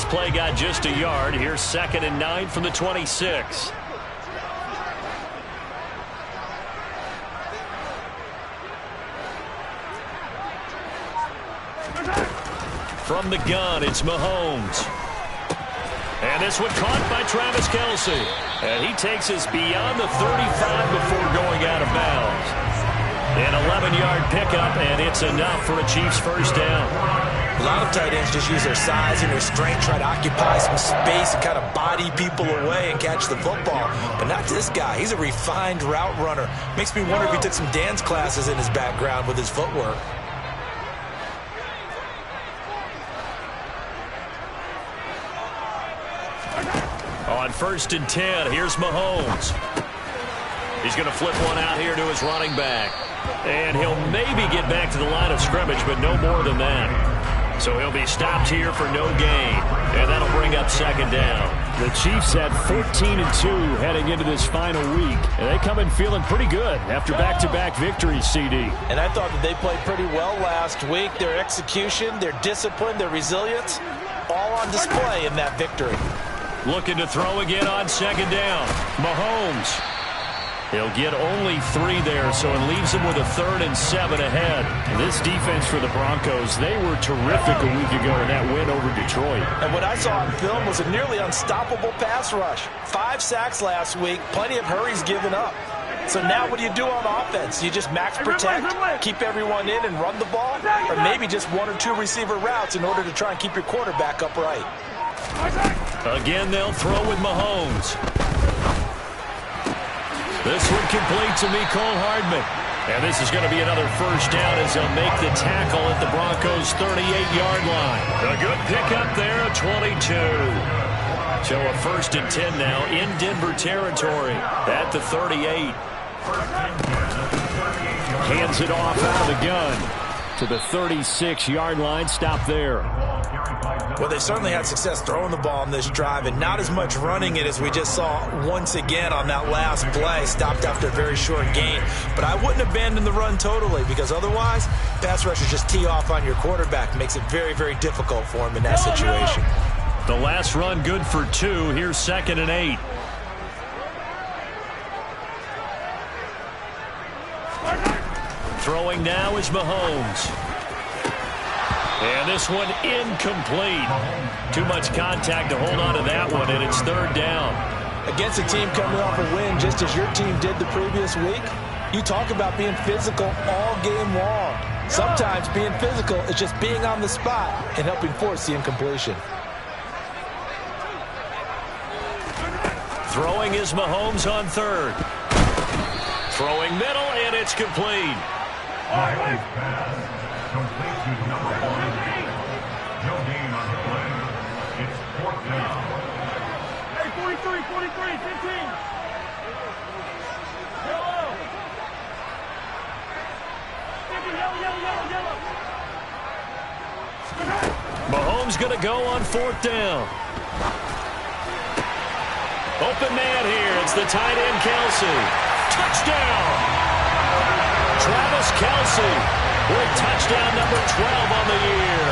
Last play got just a yard. Here's 2nd and 9 from the 26. From the gun, it's Mahomes. And this one caught by Travis Kelce. And he takes us beyond the 35 before going out of bounds. An 11-yard pickup, and it's enough for a Chiefs first down. A lot of tight ends just use their size and their strength, try to occupy some space and kind of body people away and catch the football. But not this guy. He's a refined route runner. Makes me wonder if he took some dance classes in his background with his footwork. On 1st and 10, here's Mahomes. He's going to flip one out here to his running back. And he'll maybe get back to the line of scrimmage, but no more than that. So he'll be stopped here for no gain. And that'll bring up 2nd down. The Chiefs had 14-2 heading into this final week. And they come in feeling pretty good after back-to-back victories, CD. And I thought that they played pretty well last week. Their execution, their discipline, their resilience, all on display in that victory. Looking to throw again on 2nd down. Mahomes. He'll get only 3 there, so it leaves him with a 3rd and 7 ahead. This defense for the Broncos, they were terrific a week ago in that win over Detroit. And what I saw on film was a nearly unstoppable pass rush. 5 sacks last week, plenty of hurries given up. So now what do you do on offense? You just max protect, keep everyone in and run the ball, or maybe just 1 or 2 receiver routes in order to try and keep your quarterback upright. Again, they'll throw with Mahomes. This one complete to Mecole Hardman. And this is going to be another first down as they'll make the tackle at the Broncos' 38-yard line. A good pickup there at 22. So a 1st and 10 now in Denver territory at the 38. Hands it off out of the gun to the 36-yard line. Stop there. Well, they certainly had success throwing the ball on this drive and not as much running it as we just saw once again on that last play. Stopped after a very short gain. But I wouldn't abandon the run totally because otherwise, pass rushers just tee off on your quarterback. Makes it very, very difficult for him in that situation. The last run good for 2. Here's 2nd and 8. Throwing now is Mahomes. And this one incomplete. Too much contact to hold on to that one, and it's 3rd down. Against a team coming off a win just as your team did the previous week, you talk about being physical all game long. Sometimes being physical is just being on the spot and helping force the incompletion. Throwing is Mahomes on 3rd. Throwing middle, and it's complete. Complete to number 48. No gain on the play. It's 4th down. Hey, 43, 43, 15. Yellow. Yellow. Mahomes going to go on 4th down. Open man here. It's the tight end, Kelce. Touchdown. Travis Kelce with touchdown number 12 on the year.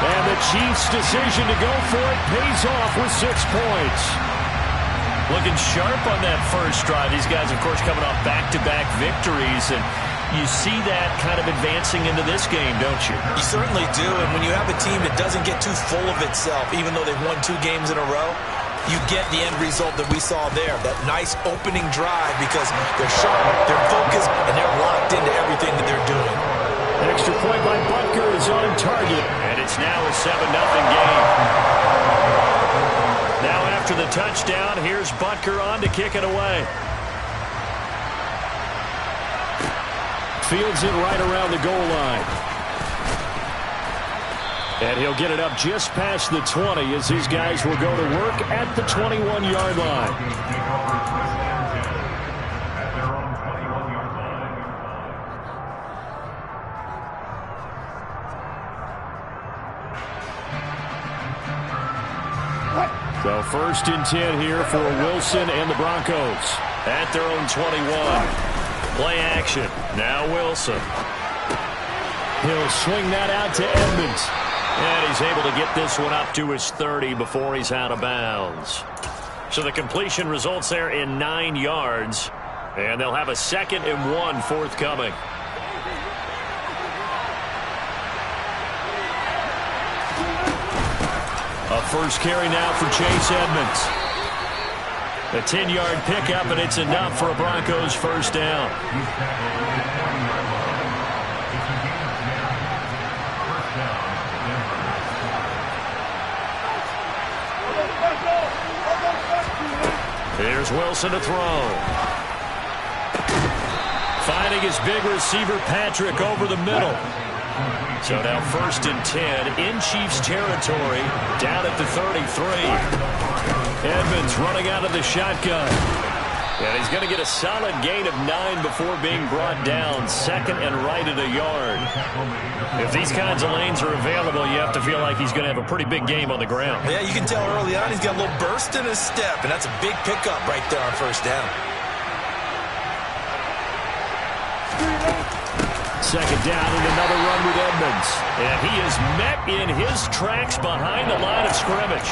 And the Chiefs' decision to go for it pays off with 6 points. Looking sharp on that first drive. These guys, of course, coming off back-to-back victories. And you see that kind of advancing into this game, don't you? You certainly do. And when you have a team that doesn't get too full of itself, even though they've won 2 games in a row, you get the end result that we saw there. That nice opening drive because they're sharp, they're focused, and they're locked into everything that they're doing. Extra point by Butker is on target. And it's now a 7-0 game. Now after the touchdown, here's Butker on to kick it away. Fields it right around the goal line. And he'll get it up just past the 20 as these guys will go to work at the 21-yard line. So 1st and 10 here for Wilson and the Broncos. At their own 21. Play action. Now Wilson. He'll swing that out to Edmonds. And he's able to get this one up to his 30 before he's out of bounds. So the completion results there in 9 yards. And they'll have a 2nd and 1 forthcoming. A first carry now for Chase Edmonds. A 10-yard pickup, and it's enough for a Broncos first down. Here's Wilson to throw. Finding his big receiver, Patrick, over the middle. So now 1st and 10 in Chiefs territory, down at the 33. Edmonds running out of the shotgun. And he's going to get a solid gain of 9 before being brought down. 2nd and right at a yard. If these kinds of lanes are available, you have to feel like he's going to have a pretty big game on the ground. Yeah, you can tell early on he's got a little burst in his step, and that's a big pickup right there on 1st down. 2nd down and another run with Edmonds. And he is met in his tracks behind the line of scrimmage.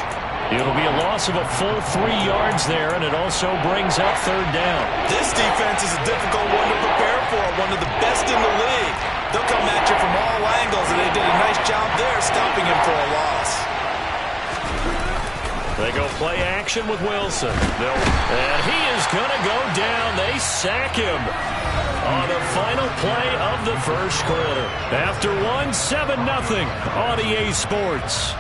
It'll be a loss of a full 3 yards there, and it also brings up 3rd down. This defense is a difficult one to prepare for, one of the best in the league. They'll come at you from all angles, and they did a nice job there stopping him for a loss. They go play action with Wilson. And he is going to go down. They sack him on the final play of the first quarter. After 7-0 on EA Sports.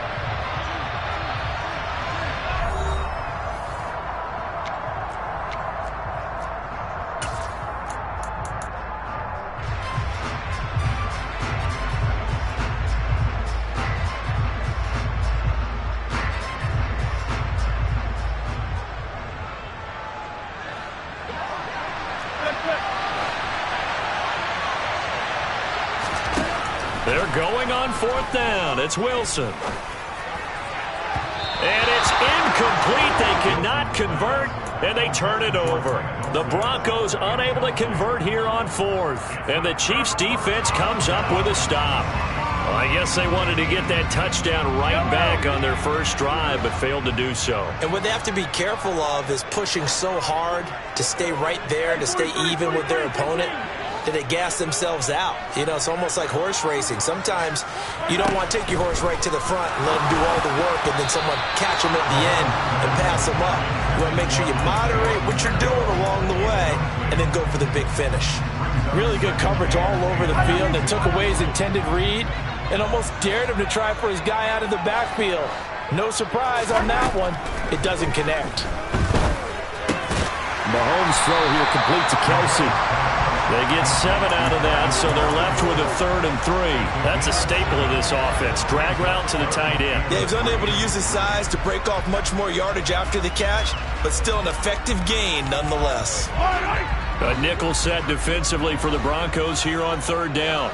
They're going on 4th down. It's Wilson. And it's incomplete. They cannot convert, and they turn it over. The Broncos unable to convert here on 4th. And the Chiefs defense comes up with a stop. Well, I guess they wanted to get that touchdown right back on their first drive, but failed to do so. And what they have to be careful of is pushing so hard to stay right there, to stay even with their opponent, that they gas themselves out. You know, it's almost like horse racing. Sometimes you don't want to take your horse right to the front and let him do all the work, and then someone catch him at the end and pass him up. You want to make sure you moderate what you're doing along the way and then go for the big finish. Really good coverage all over the field. They took away his intended read and almost dared him to try for his guy out of the backfield. No surprise on that one. It doesn't connect. Mahomes' throw here complete to Kelsey. They get 7 out of that, so they're left with a 3rd and 3. That's a staple of this offense. Drag route to the tight end. Yeah, he was unable to use his size to break off much more yardage after the catch, but still an effective gain nonetheless. A nickel set defensively for the Broncos here on 3rd down.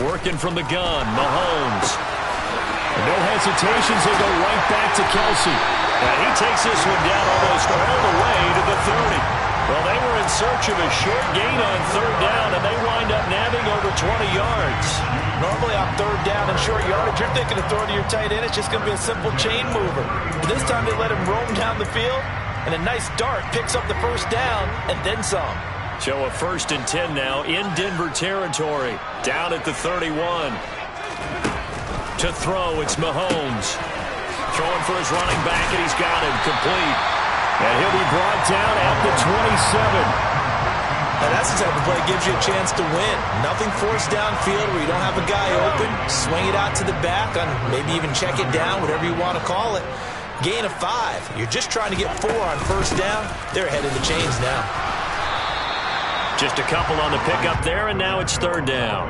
Working from the gun, Mahomes. No hesitations, they go right back to Kelsey. And he takes this one down almost all the way to the 30. Well, they were in search of a short gain on 3rd down, and they wind up nabbing over 20 yards. Normally on 3rd down and short yardage, you're thinking of throwing to your tight end. It's just going to be a simple chain mover. But this time they let him roam down the field, and a nice dart picks up the 1st down and then some. So a 1st and 10 now in Denver territory. Down at the 31. To throw, it's Mahomes. Throwing for his running back, and he's got him complete. And he'll be brought down at the 27. And that's the type of play that gives you a chance to win. Nothing forced downfield where you don't have a guy open. Swing it out to the back, on maybe even check it down, whatever you want to call it. Gain of 5. You're just trying to get 4 on 1st down. They're ahead of the chains now. Just a couple on the pickup there, and now it's 3rd down.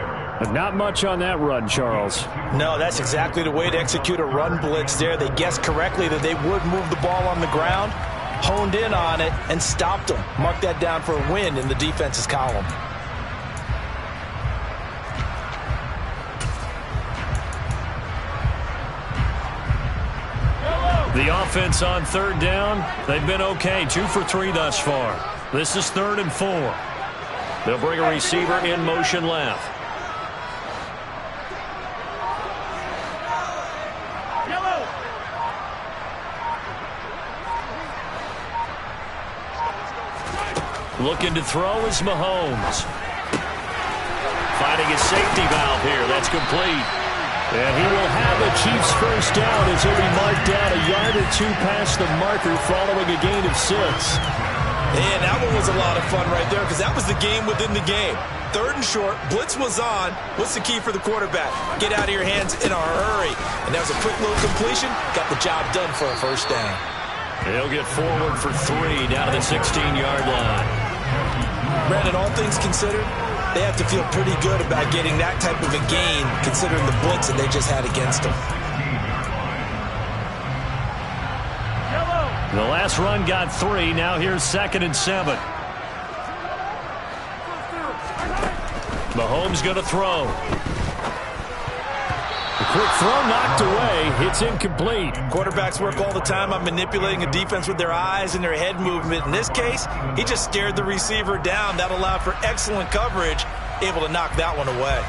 Not much on that run, Charles. No, that's exactly the way to execute a run blitz there. They guessed correctly that they would move the ball on the ground, honed in on it, and stopped them. Mark that down for a win in the defense's column. The offense on 3rd down, they've been okay. 2 for 3 thus far. This is 3rd and 4. They'll bring a receiver in motion left. Looking to throw is Mahomes. Finding his safety valve here. That's complete. And he will have a Chiefs first down as he'll be marked down a yard or two past the marker following a gain of 6. And that one was a lot of fun right there because that was the game within the game. 3rd and short, blitz was on. What's the key for the quarterback? Get out of your hands in a hurry. And that was a quick little completion. Got the job done for a first down. He'll get forward for 3 down to the 16-yard line. Brandon, all things considered, they have to feel pretty good about getting that type of a gain considering the blitz that they just had against them. The last run got 3. Now here's 2nd and 7. Mahomes going to throw. The quick throw knocked away. It's incomplete. Quarterbacks work all the time on manipulating a defense with their eyes and their head movement. In this case, he just stared the receiver down. That allowed for excellent coverage, able to knock that one away.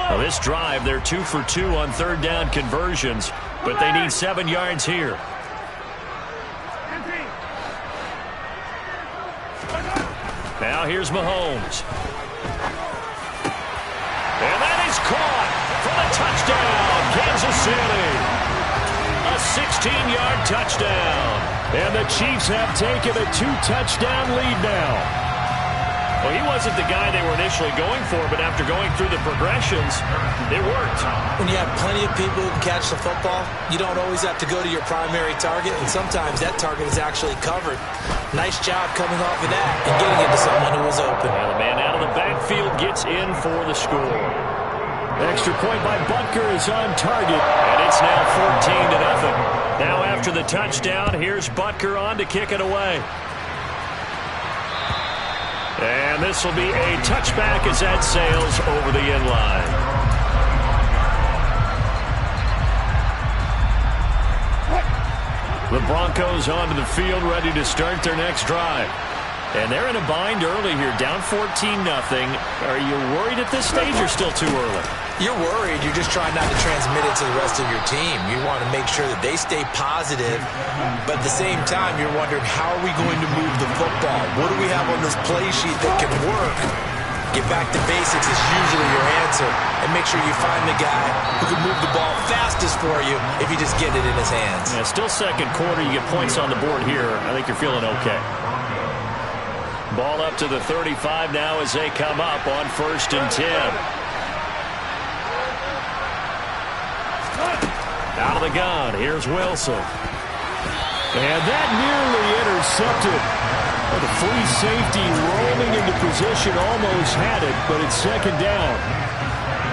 Well, this drive, they're 2 for 2 on 3rd down conversions, but they need 7 yards here. Now here's Mahomes. And that is caught for the touchdown, Kansas City. A 16-yard touchdown. And the Chiefs have taken a 2-touchdown lead now. Well, he wasn't the guy they were initially going for, but after going through the progressions, it worked. When you have plenty of people who can catch the football, you don't always have to go to your primary target, and sometimes that target is actually covered. Nice job coming off of that and getting it to someone who was open. Well, the man out of the backfield gets in for the score. Extra point by Butker is on target, and it's now 14-0. Now after the touchdown, here's Butker on to kick it away. And this will be a touchback as that sails over the end line. The Broncos onto the field, ready to start their next drive. And they're in a bind early here, down 14-0. Are you worried at this stage or still too early? You're worried. You're just trying not to transmit it to the rest of your team. You want to make sure that they stay positive, but at the same time, you're wondering, how are we going to move the football? What do we have on this play sheet that can work? Get back to basics is usually your answer, and make sure you find the guy who can move the ball fastest for you if you just get it in his hands. Yeah, still second quarter. You get points on the board here. I think you're feeling okay. Ball up to the 35 now as they come up on 1st and 10. Out of the gun, here's Wilson. And that nearly intercepted. Well, the free safety rolling into position almost had it, but it's 2nd down.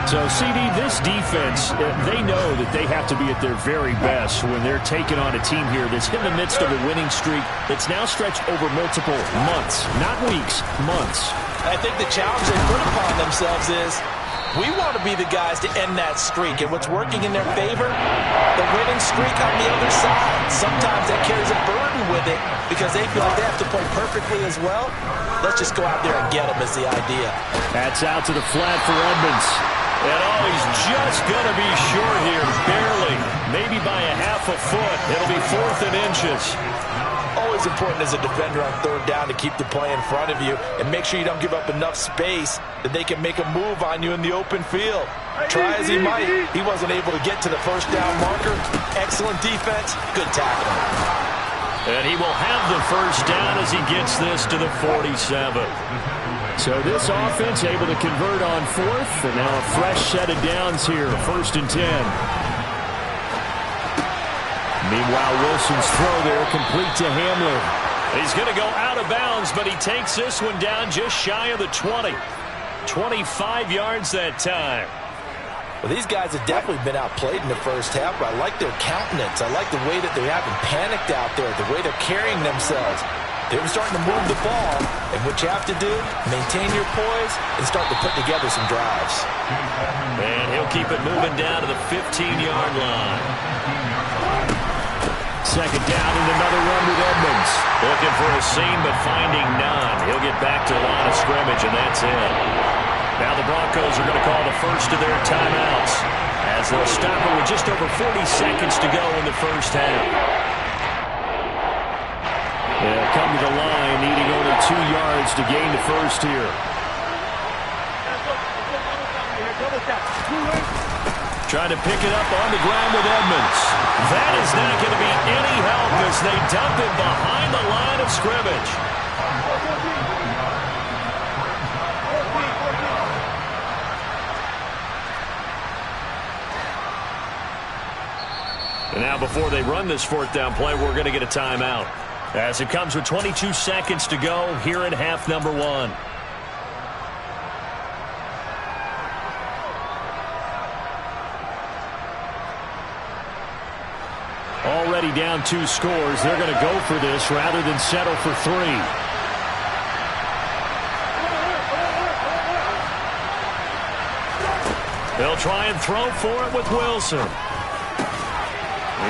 So, CD, this defense, they know that they have to be at their very best when they're taking on a team here that's in the midst of a winning streak that's now stretched over multiple months, not weeks, months. I think the challenge they put upon themselves is, we want to be the guys to end that streak. And what's working in their favor? The winning streak on the other side. Sometimes that carries a burden with it because they feel like they have to play perfectly as well. Let's just go out there and get them is the idea. That's out to the flat for Edmonds. And he's just going to be short here, barely. Maybe by a half a foot. It'll be 4th and inches. Always important as a defender on 3rd down to keep the play in front of you and make sure you don't give up enough space that they can make a move on you in the open field. Try as he might, he wasn't able to get to the 1st down marker. Excellent defense, good tackling. And he will have the 1st down as he gets this to the 47. So this offense able to convert on 4th, and now a fresh set of downs here, 1st and 10. Meanwhile, Wilson's throw there complete to Hamler. He's going to go out of bounds, but he takes this one down just shy of the 20. 25 yards that time. Well, these guys have definitely been outplayed in the first half, but I like their countenance. I like the way that they haven't panicked out there, the way they're carrying themselves. They're starting to move the ball, and what you have to do, maintain your poise and start to put together some drives. And he'll keep it moving down to the 15-yard line. second down and another run with Edmonds. Looking for a seam, but finding none. He'll get back to the line of scrimmage, and that's it. Now the Broncos are going to call the first of their timeouts as they'll stop it with just over 40 seconds to go in the first half. They'll come to the line, needing only 2 yards to gain the first here. Trying to pick it up on the ground with Edmonds. That is not going to be any help as they dump it behind the line of scrimmage. And now before they run this fourth down play, we're going to get a timeout. As it comes with 22 seconds to go here in half number 1. Already down 2 scores. They're going to go for this rather than settle for 3. They'll try and throw for it with Wilson.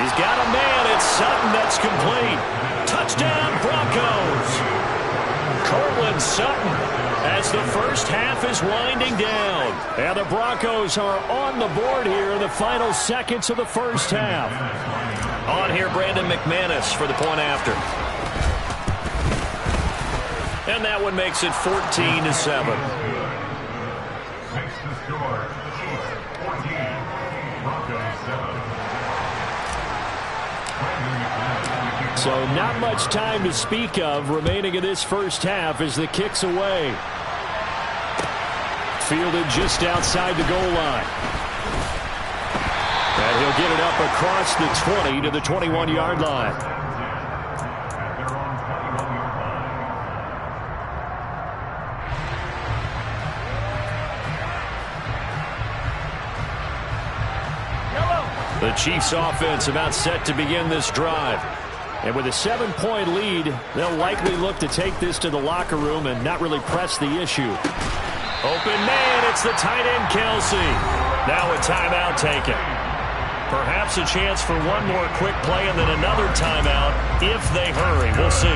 He's got a man. It's Sutton that's complete. Touchdown, Broncos. Cortland Sutton as the first half is winding down. And the Broncos are on the board here in the final seconds of the first half. On here, Brandon McManus for the point after. And that one makes it 14-7. Makes the score. Chiefs 14, Broncos 7. So not much time to speak of remaining in this first half as the kick's away. Fielded just outside the goal line. And he'll get it up across the 20 to the 21-yard line. The Chiefs offense about set to begin this drive. And with a 7-point lead, they'll likely look to take this to the locker room and not really press the issue. Open man, it's the tight end Kelsey. Now a timeout taken. Perhaps a chance for one more quick play and then another timeout if they hurry. We'll see.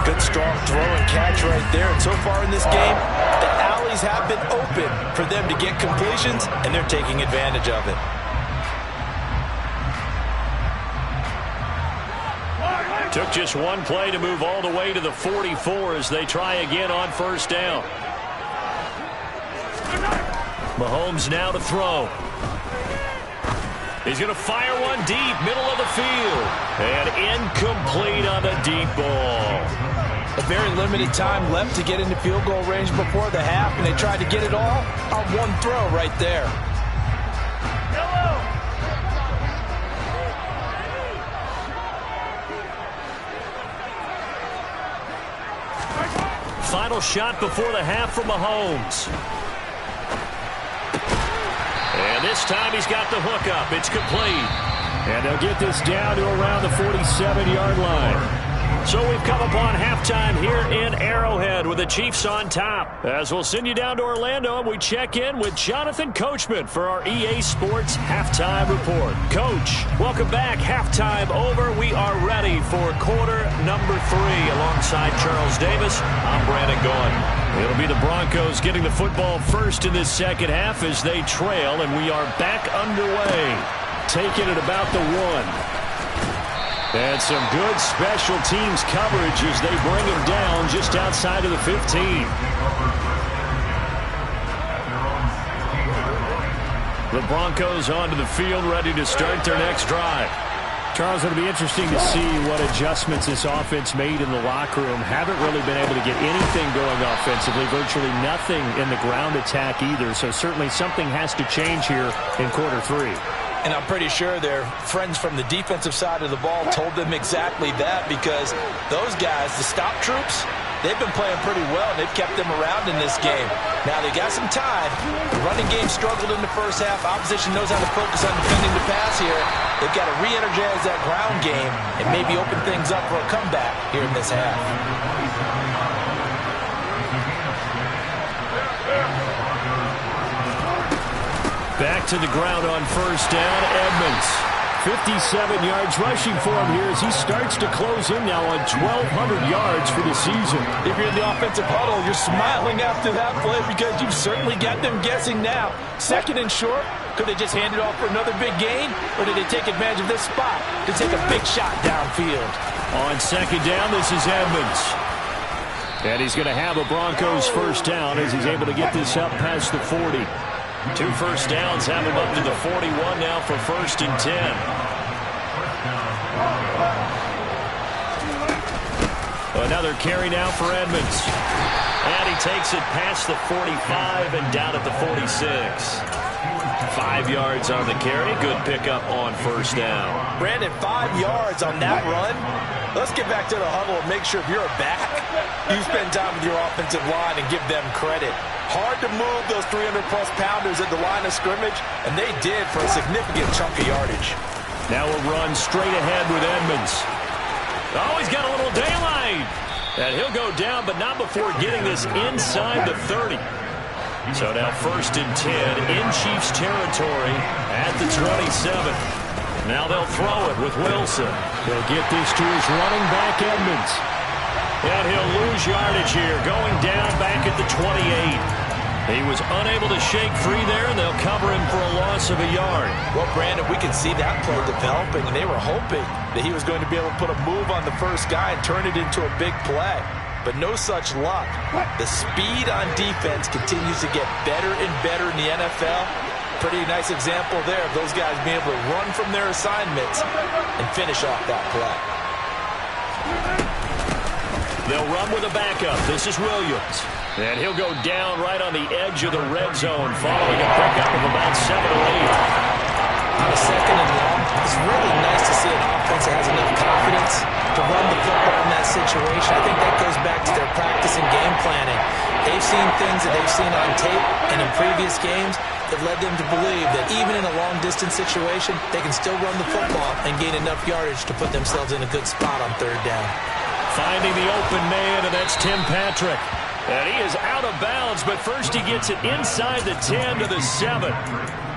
Good strong throw and catch right there. And so far in this game, the alleys have been open for them to get completions, and they're taking advantage of it. Took just one play to move all the way to the 44 as they try again on first down. Mahomes now to throw. He's going to fire one deep, middle of the field. And incomplete on the deep ball. A very limited time left to get into field goal range before the half, and they tried to get it all on one throw right there. Final shot before the half from Mahomes. And this time he's got the hook up. It's complete. And they'll get this down to around the 47-yard line. So we've come upon halftime here in Arrowhead with the Chiefs on top. As we'll send you down to Orlando, and we check in with Jonathan Coachman for our EA Sports Halftime Report. Coach, welcome back. Halftime over. We are ready for quarter number 3. Alongside Charles Davis, I'm Brandon Gaudin. It'll be the Broncos getting the football first in this second half as they trail, and we are back underway. Taking it about the 1. And some good special teams coverage as they bring him down just outside of the 15. The Broncos onto the field, ready to start their next drive. Charles, it'll be interesting to see what adjustments this offense made in the locker room. Haven't really been able to get anything going offensively, virtually nothing in the ground attack either. So certainly something has to change here in quarter 3. And I'm pretty sure their friends from the defensive side of the ball told them exactly that, because those guys, the stop troops, they've been playing pretty well, and they've kept them around in this game. Now, they got some time. The running game struggled in the first half. Opposition knows how to focus on defending the pass here. They've got to re-energize that ground game and maybe open things up for a comeback here in this half. Back to the ground on first down. Edmonds 57 yards rushing for him here as he starts to close in now on 1,200 yards for the season. If you're in the offensive huddle, you're smiling after that play because you've certainly got them guessing now. Second and short, could they just hand it off for another big gain? Or did they take advantage of this spot to take a big shot downfield? On second down, this is Edmonds. And he's going to have a Broncos first down as he's able to get this up past the 40. 2 first downs have him up to the 41 now for 1st and 10. Another carry now for Edmonds. And he takes it past the 45 and down at the 46. 5 yards on the carry. Good pickup on first down. Brandon, 5 yards on that run. Let's get back to the huddle and make sure if you're a back, you spend time with your offensive line and give them credit. Hard to move those 300-plus pounders at the line of scrimmage, and they did for a significant chunk of yardage. Now a run straight ahead with Edmonds. Oh, he's got a little daylight. And he'll go down, but not before getting this inside the 30. So now 1st and 10 in Chiefs territory at the 27. Now they'll throw it with Wilson. They'll get this to his running back, Edmonds. And he'll lose yardage here, going down back at the 28. He was unable to shake free there, and they'll cover him for a loss of a yard. Well, Brandon, we could see that play developing, and they were hoping that he was going to be able to put a move on the first guy and turn it into a big play. But no such luck. The speed on defense continues to get better and better in the NFL. Pretty nice example there of those guys being able to run from their assignments and finish off that play. They'll run with a backup. This is Williams. And he'll go down right on the edge of the red zone following a pickup of about 7 or 8. On a second and long, it's really nice to see an offense that has enough confidence to run the football in that situation. I think that goes back to their practice and game planning. They've seen things that they've seen on tape and in previous games that led them to believe that even in a long-distance situation, they can still run the football and gain enough yardage to put themselves in a good spot on third down. Finding the open man, and that's Tim Patrick. And he is out of bounds, but first he gets it inside the 10 to the 7.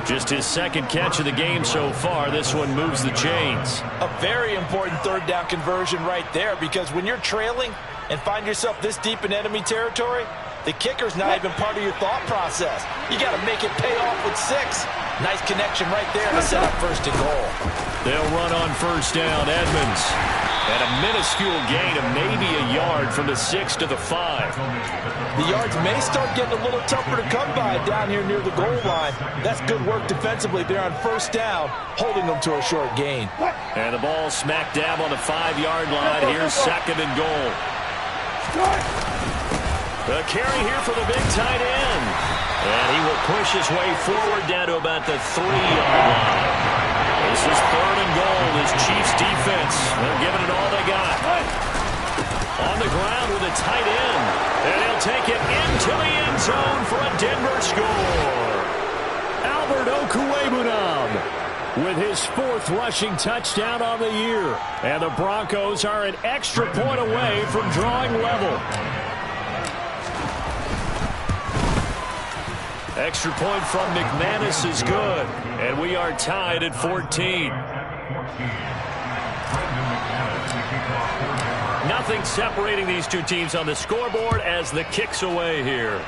Just his second catch of the game so far. This one moves the chains. A very important third down conversion right there, because when you're trailing and find yourself this deep in enemy territory, the kicker's not even part of your thought process. You got to make it pay off with 6. Nice connection right there to set up 1st and goal. They'll run on first down. Edmonds. And a minuscule gain of maybe a yard from the 6 to the 5. The yards may start getting a little tougher to come by down here near the goal line. That's good work defensively there on first down, holding them to a short gain. And the ball smack dab on the 5-yard line. Here's 2nd and goal. The carry here for the big tight end. And he will push his way forward down to about the 3-yard line. This is 3rd and goal. This Chiefs defense, they're giving it all they got. On the ground with a tight end. And he'll take it into the end zone for a Denver score. Albert Okwuegbunam with his 4th rushing touchdown on the year. And the Broncos are an extra point away from drawing level. Extra point from McManus is good. And we are tied at 14. Nothing separating these two teams on the scoreboard as the kick's away here.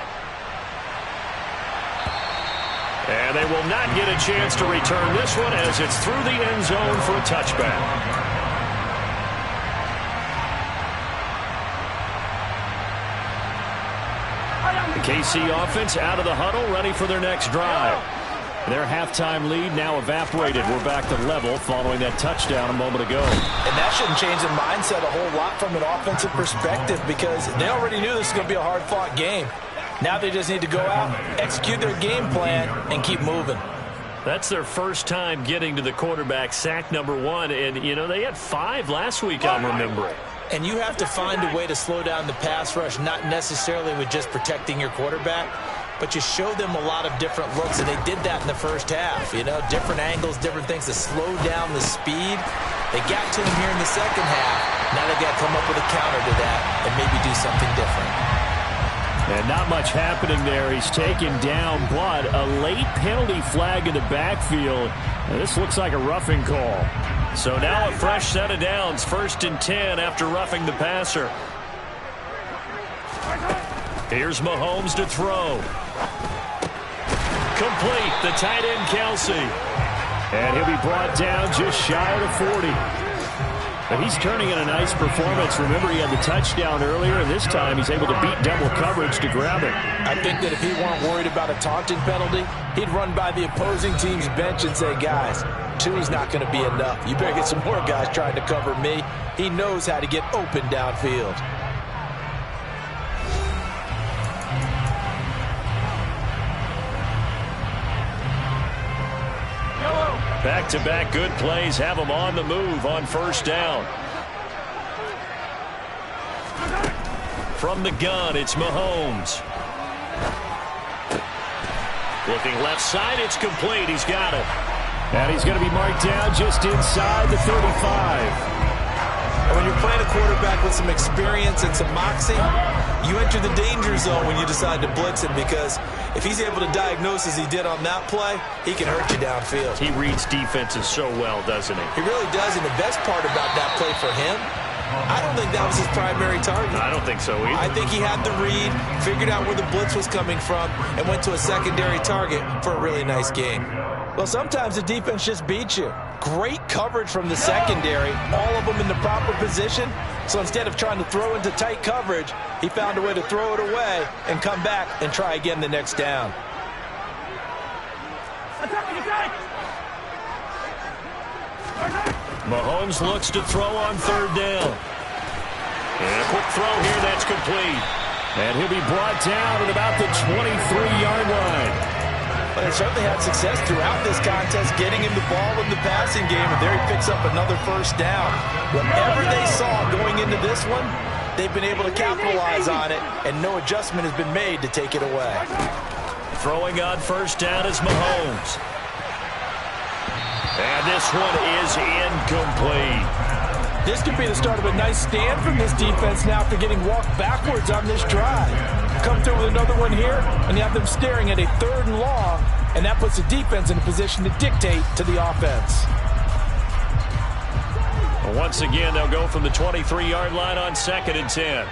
And they will not get a chance to return this one as it's through the end zone for a touchback. The KC offense out of the huddle, ready for their next drive. Their halftime lead now evaporated. We're back to level following that touchdown a moment ago. And that shouldn't change the mindset a whole lot from an offensive perspective, because they already knew this was going to be a hard-fought game. Now they just need to go out, execute their game plan, and keep moving. That's their first time getting to the quarterback, sack number 1. And, you know, they had 5 last week, I'm remembering. And you have to find a way to slow down the pass rush, not necessarily with just protecting your quarterback, but you show them a lot of different looks, and they did that in the first half. You know, different angles, different things to slow down the speed. They got to him here in the second half. Now they've got to come up with a counter to that and maybe do something different. And not much happening there. He's taken down, but a late penalty flag in the backfield. And this looks like a roughing call. So now a fresh set of downs. 1st and 10 after roughing the passer. Here's Mahomes to throw. Complete. The tight end, Kelsey. And he'll be brought down just shy of the 40. But he's turning in a nice performance. Remember, he had the touchdown earlier, and this time he's able to beat double coverage to grab it. I think that if he weren't worried about a taunting penalty, he'd run by the opposing team's bench and say, guys, 2 is not going to be enough. You better get some more guys trying to cover me. He knows how to get open downfield. Back-to-back good plays have him on the move on 1st down. From the gun, it's Mahomes. Looking left side, it's complete. He's got it. And he's going to be marked down just inside the 35. When you're playing a quarterback with some experience and some moxie, you enter the danger zone when you decide to blitz him, because if he's able to diagnose as he did on that play, he can hurt you downfield. He reads defenses so well, doesn't he? He really does, and the best part about that play for him, I don't think that was his primary target. I don't think so either. I think he had the read, figured out where the blitz was coming from, and went to a secondary target for a really nice game. Well, sometimes the defense just beats you. Great coverage from the secondary, all of them in the proper position. So instead of trying to throw into tight coverage, he found a way to throw it away and come back and try again the next down. Mahomes looks to throw on 3rd down. And a quick throw here, that's complete. And he'll be brought down at about the 23-yard line. But he certainly had success throughout this contest, getting him the ball in the passing game, and there he picks up another 1st down. Whatever they saw going into this one, they've been able to capitalize on it, and no adjustment has been made to take it away. Throwing on 1st down is Mahomes. And this one is incomplete. This could be the start of a nice stand from this defense now after getting walked backwards on this drive. Come through with another one here, and you have them staring at a 3rd and long, and that puts the defense in a position to dictate to the offense. Well, once again, they'll go from the 23-yard line on 2nd and 10.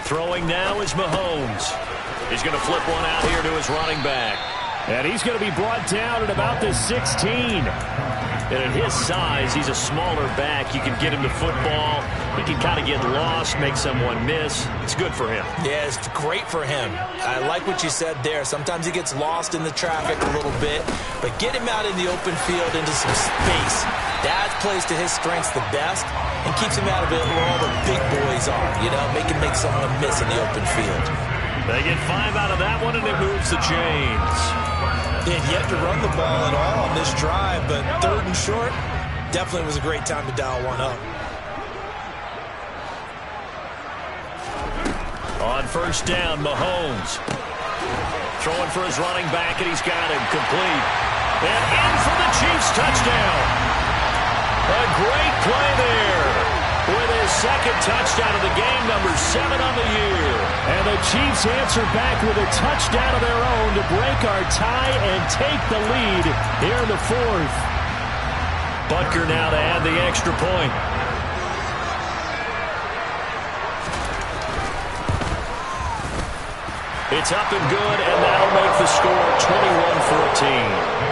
Throwing now is Mahomes. He's going to flip one out here to his running back. And he's going to be brought down at about the 16. And at his size, he's a smaller back. You can get him to football. He can kind of get lost, make someone miss. It's good for him. Yeah, it's great for him. I like what you said there. Sometimes he gets lost in the traffic a little bit, but get him out in the open field into some space. That plays to his strengths the best and keeps him out of it where all the big boys are, you know, make someone miss in the open field. They get 5 out of that one, and it moves the chains. They had yet to run the ball at all on this drive, but 3rd and short definitely was a great time to dial one up. On 1st down, Mahomes. Throwing for his running back, and he's got him complete. And in for the Chiefs touchdown. A great play there with his 2nd touchdown of the game, number 7 on the year. And the Chiefs answer back with a touchdown of their own to break our tie and take the lead here in the 4th. Butker now to add the extra point. It's up and good, and that'll make the score 21-14.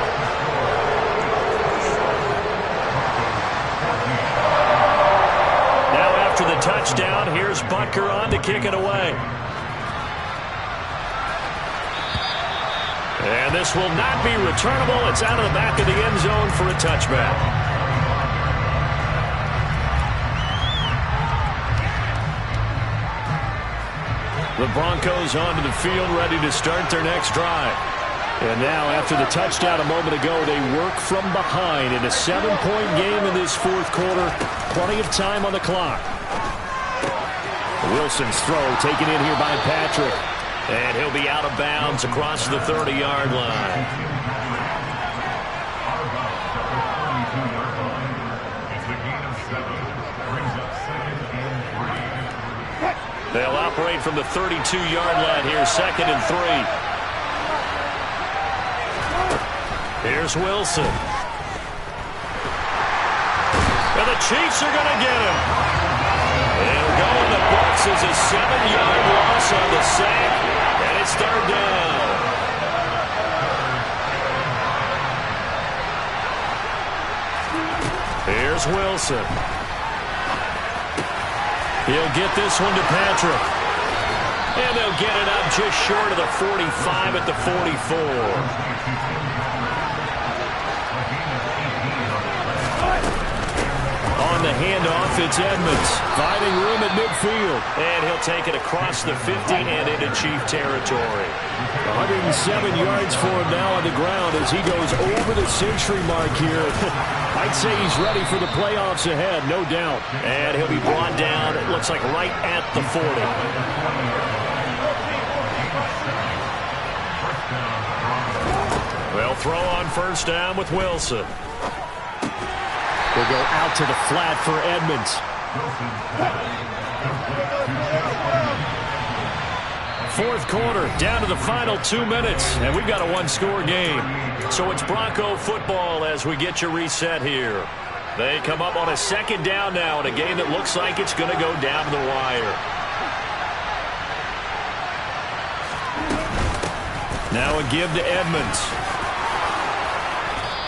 After the touchdown, here's Butker on to kick it away. And this will not be returnable. It's out of the back of the end zone for a touchback. The Broncos onto the field, ready to start their next drive. And now, after the touchdown a moment ago, they work from behind in a 7-point game in this 4th quarter. Plenty of time on the clock. Wilson's throw taken in here by Patrick. And he'll be out of bounds across the 30-yard line. Out of bounds at the 32-yard line. It's a gain of 7. Brings up 2nd and 3. They'll operate from the 32-yard line here, 2nd and 3. Here's Wilson. And the Chiefs are going to get him. They'll go in the books as a 7-yard loss on the sack, and it's 3rd down. Here's Wilson. He'll get this one to Patrick. And they'll get it up just short of the 45 at the 44. On the handoff, it's Edmonds, finding room at midfield. And he'll take it across the 50 and into Chief territory. 107 yards for him now on the ground as he goes over the century mark here. I'd say he's ready for the playoffs ahead, no doubt. And he'll be brought down, it looks like right at the 40. They'll throw on 1st down with Wilson. They'll go out to the flat for Edmonds. 4th quarter, down to the final 2 minutes, and we've got a 1-score game. So it's Bronco football as we get you reset here. They come up on a 2nd down now in a game that looks like it's going to go down to the wire. Now a give to Edmonds.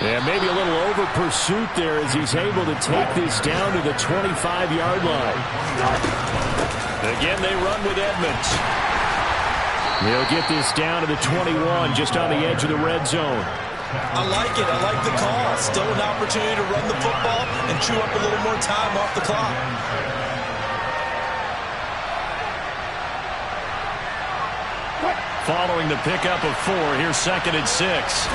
And maybe a little over pursuit there as he's able to take this down to the 25-yard line. Again, they run with Edmonds. He'll get this down to the 21, just on the edge of the red zone. I like it. I like the call. Still an opportunity to run the football and chew up a little more time off the clock. Following the pickup of 4, here's 2nd and 6.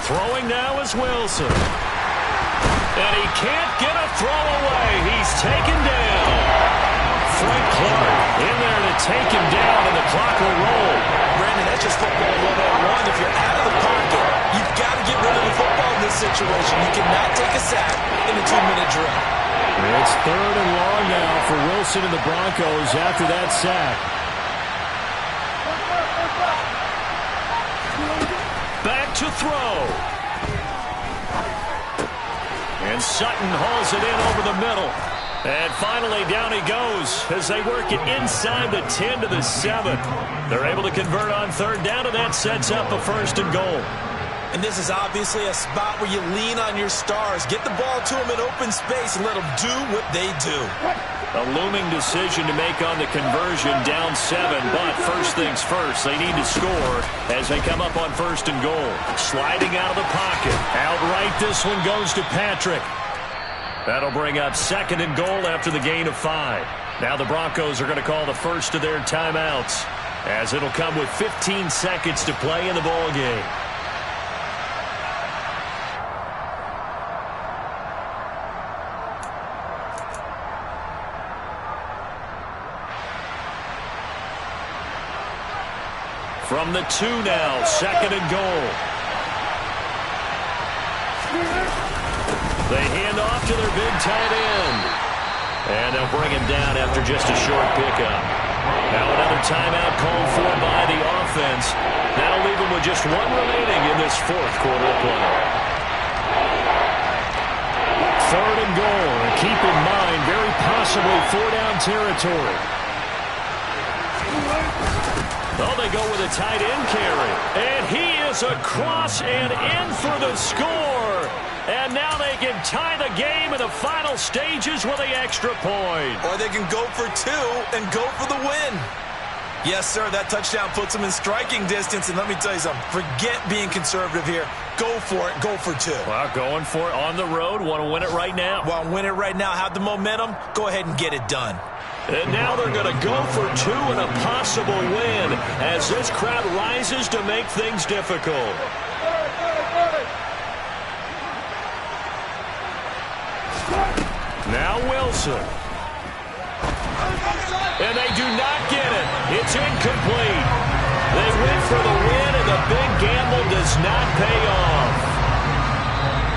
Throwing now is Wilson. And he can't get a throw away. He's taken down. Frank Clark in there to take him down, and the clock will roll. Brandon, that's just football 101. If you're out of the pocket, you've got to get rid of the football in this situation. You cannot take a sack in a 2-minute drill. It's 3rd and long now for Wilson and the Broncos after that sack. Back to throw. And Sutton hauls it in over the middle. And finally down he goes as they work it inside the 10 to the 7. They're able to convert on 3rd down, and that sets up a 1st and goal. And this is obviously a spot where you lean on your stars. Get the ball to them in open space and let them do what they do. A looming decision to make on the conversion, down 7, but first things first, they need to score as they come up on 1st and goal. Sliding out of the pocket. Outright, this one goes to Patrick. That'll bring up 2nd and goal after the gain of 5. Now the Broncos are going to call the first of their timeouts, as it'll come with 15 seconds to play in the ball game. From the 2 now, 2nd and goal. They hand off to their big tight end. And they'll bring him down after just a short pickup. Now another timeout called for by the offense. That'll leave them with just 1 remaining in this 4th quarter of play. 3rd and goal. And keep in mind, very possibly 4-down territory. Oh, they go with a tight end carry. And he is across and in for the score. And now they can tie the game in the final stages with the extra point. Or they can go for 2 and go for the win. Yes, sir, that touchdown puts them in striking distance. And let me tell you something, forget being conservative here. Go for it, go for 2. Well, going for it on the road. Want to win it right now. Want to win it right now, have the momentum, go ahead and get it done. And now they're going to go for 2 and a possible win as this crowd rises to make things difficult. Now Wilson. And they do not get it. It's incomplete.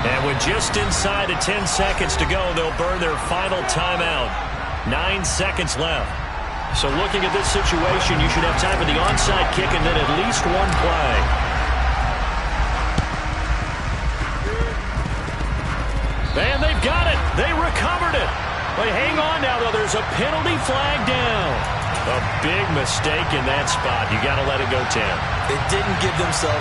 And with just inside of 10 seconds to go, they'll burn their final timeout. 9 seconds left. So looking at this situation, you should have time for the onside kick and then at least one play. And they've got it. They recovered it. But hang on now, though. There's a penalty flag down. A big mistake in that spot. You got to let it go 10. They didn't give themselves